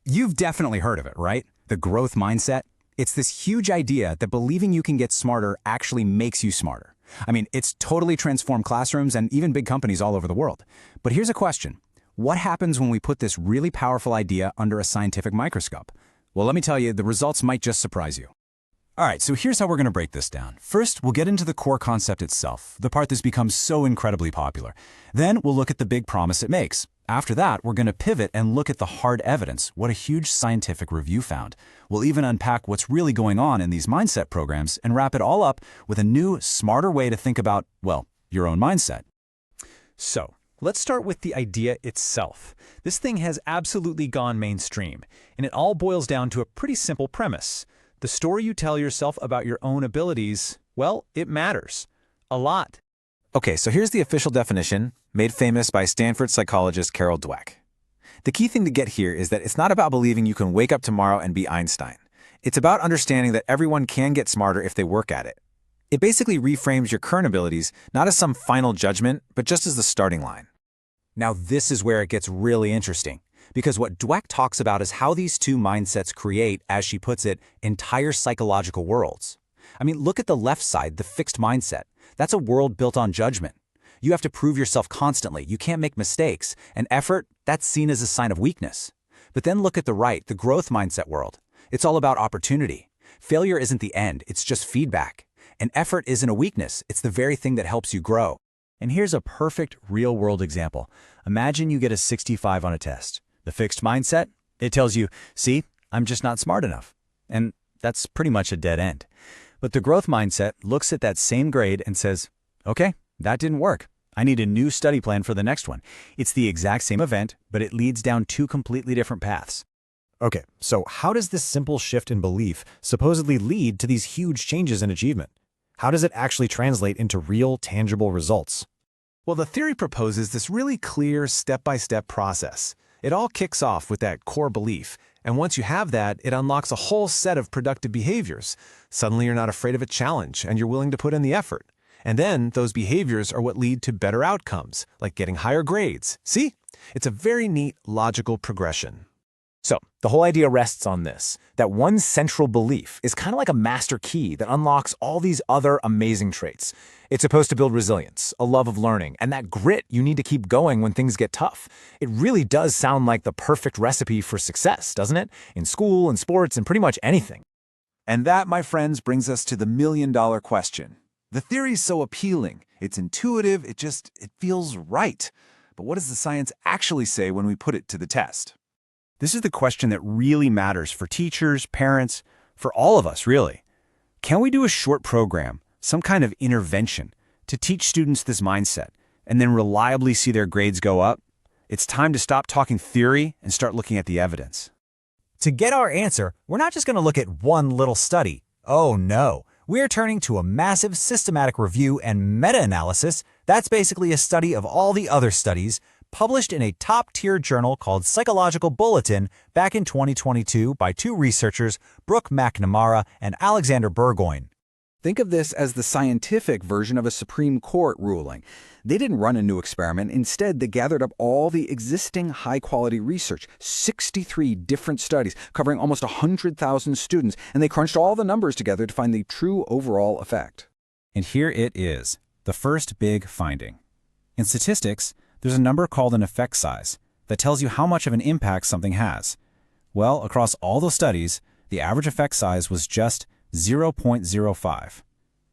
You've definitely heard of it, right? The growth mindset. It's this huge idea that believing you can get smarter actually makes you smarter. I mean, it's totally transformed classrooms and even big companies all over the world. But here's a question. What happens when we put this really powerful idea under a scientific microscope? Well, let me tell you, the results might just surprise you. All right, so here's how we're going to break this down. First, we'll get into the core concept itself, the part that's become so incredibly popular. Then we'll look at the big promise it makes. After that, we're going to pivot and look at the hard evidence, what a huge scientific review found. We'll even unpack what's really going on in these mindset programs and wrap it all up with a new, smarter way to think about, well, your own mindset. So, let's start with the idea itself. This thing has absolutely gone mainstream, and it all boils down to a pretty simple premise. The story you tell yourself about your own abilities, well, it matters. A lot. Okay, so here's the official definition, made famous by Stanford psychologist Carol Dweck. The key thing to get here is that it's not about believing you can wake up tomorrow and be Einstein. It's about understanding that everyone can get smarter if they work at it. It basically reframes your current abilities not as some final judgment, but just as the starting line. Now this is where it gets really interesting, because what Dweck talks about is how these two mindsets create, as she puts it, entire psychological worlds. I mean, look at the left side, the fixed mindset. That's a world built on judgment. You have to prove yourself constantly, you can't make mistakes, and effort, that's seen as a sign of weakness. But then look at the right, the growth mindset world. It's all about opportunity. Failure isn't the end, it's just feedback. And effort isn't a weakness, it's the very thing that helps you grow. And here's a perfect real-world example. Imagine you get a 65 on a test. The fixed mindset, it tells you, see, I'm just not smart enough. And that's pretty much a dead end. But the growth mindset looks at that same grade and says, okay, that didn't work. I need a new study plan for the next one. It's the exact same event, but it leads down two completely different paths. Okay, so how does this simple shift in belief supposedly lead to these huge changes in achievement? How does it actually translate into real, tangible results? Well, the theory proposes this really clear step-by-step process. It all kicks off with that core belief, and once you have that, it unlocks a whole set of productive behaviors. Suddenly you're not afraid of a challenge, and you're willing to put in the effort. And then those behaviors are what lead to better outcomes, like getting higher grades. See? It's a very neat, logical progression. So, the whole idea rests on this, that one central belief is kind of like a master key that unlocks all these other amazing traits. It's supposed to build resilience, a love of learning, and that grit you need to keep going when things get tough. It really does sound like the perfect recipe for success, doesn't it? In school, in sports, and pretty much anything. And that, my friends, brings us to the million-dollar question. The theory's so appealing, it's intuitive, it feels right. But what does the science actually say when we put it to the test? This is the question that really matters for teachers, parents, for all of us, really. Can we do a short program, some kind of intervention, to teach students this mindset, and then reliably see their grades go up? It's time to stop talking theory and start looking at the evidence. To get our answer, we're not just going to look at one little study. Oh no, we're turning to a massive systematic review and meta-analysis. That's basically a study of all the other studies, published in a top-tier journal called Psychological Bulletin back in 2022 by two researchers, Brooke McNamara and Alexander Burgoyne. Think of this as the scientific version of a Supreme Court ruling. They didn't run a new experiment. Instead, they gathered up all the existing high-quality research, 63 different studies covering almost 100,000 students, and they crunched all the numbers together to find the true overall effect. And here it is, the first big finding. In statistics, there's a number called an effect size that tells you how much of an impact something has. Well, across all those studies, the average effect size was just 0.05.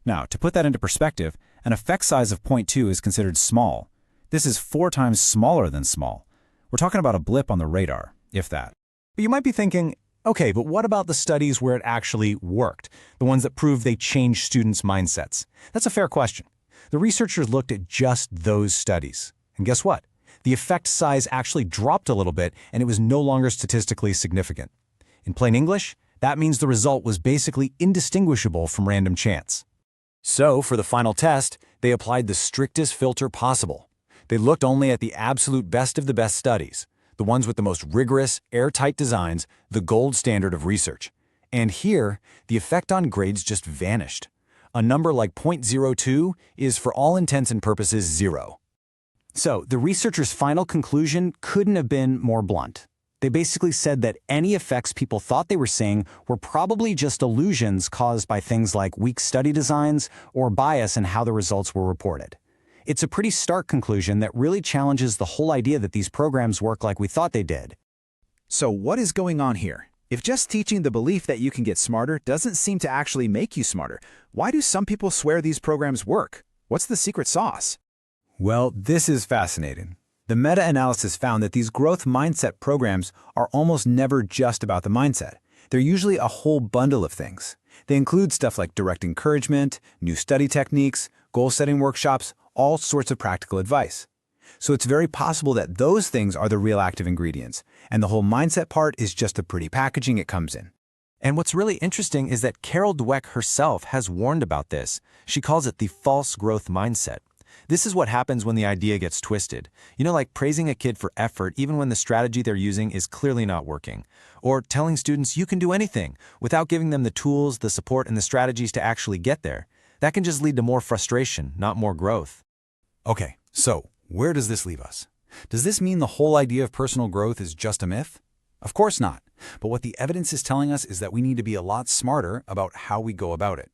Now, to put that into perspective, an effect size of 0.2 is considered small. This is 4 times smaller than small. We're talking about a blip on the radar, if that. But you might be thinking, okay, but what about the studies where it actually worked? The ones that prove they changed students' mindsets? That's a fair question. The researchers looked at just those studies. And guess what? The effect size actually dropped a little bit, and it was no longer statistically significant. In plain English, that means the result was basically indistinguishable from random chance. So, for the final test, they applied the strictest filter possible. They looked only at the absolute best of the best studies, the ones with the most rigorous, airtight designs, the gold standard of research. And here, the effect on grades just vanished. A number like 0.02 is, for all intents and purposes, 0. So, the researchers' final conclusion couldn't have been more blunt. They basically said that any effects people thought they were seeing were probably just illusions caused by things like weak study designs or bias in how the results were reported. It's a pretty stark conclusion that really challenges the whole idea that these programs work like we thought they did. So what is going on here? If just teaching the belief that you can get smarter doesn't seem to actually make you smarter, why do some people swear these programs work? What's the secret sauce? Well, this is fascinating. The meta-analysis found that these growth mindset programs are almost never just about the mindset. They're usually a whole bundle of things. They include stuff like direct encouragement, new study techniques, goal-setting workshops, all sorts of practical advice. So it's very possible that those things are the real active ingredients, and the whole mindset part is just the pretty packaging it comes in. And what's really interesting is that Carol Dweck herself has warned about this. She calls it the false growth mindset. This is what happens when the idea gets twisted. You know, like praising a kid for effort even when the strategy they're using is clearly not working. Or telling students you can do anything without giving them the tools, the support, and the strategies to actually get there. That can just lead to more frustration, not more growth. Okay, so where does this leave us? Does this mean the whole idea of personal growth is just a myth? Of course not. But what the evidence is telling us is that we need to be a lot smarter about how we go about it.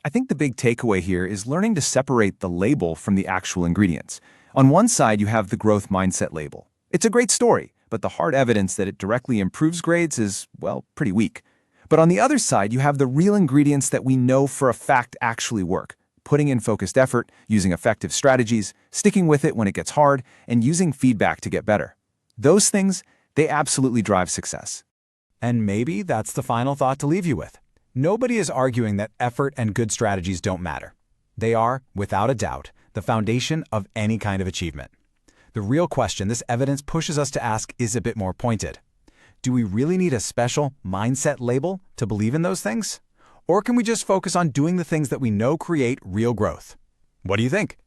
I think the big takeaway here is learning to separate the label from the actual ingredients. On one side, you have the growth mindset label. It's a great story, but the hard evidence that it directly improves grades is, well, pretty weak. But on the other side, you have the real ingredients that we know for a fact actually work. Putting in focused effort, using effective strategies, sticking with it when it gets hard, and using feedback to get better. Those things, they absolutely drive success. And maybe that's the final thought to leave you with. Nobody is arguing that effort and good strategies don't matter. They are, without a doubt, the foundation of any kind of achievement. The real question this evidence pushes us to ask is a bit more pointed. Do we really need a special mindset label to believe in those things? Or can we just focus on doing the things that we know create real growth? What do you think?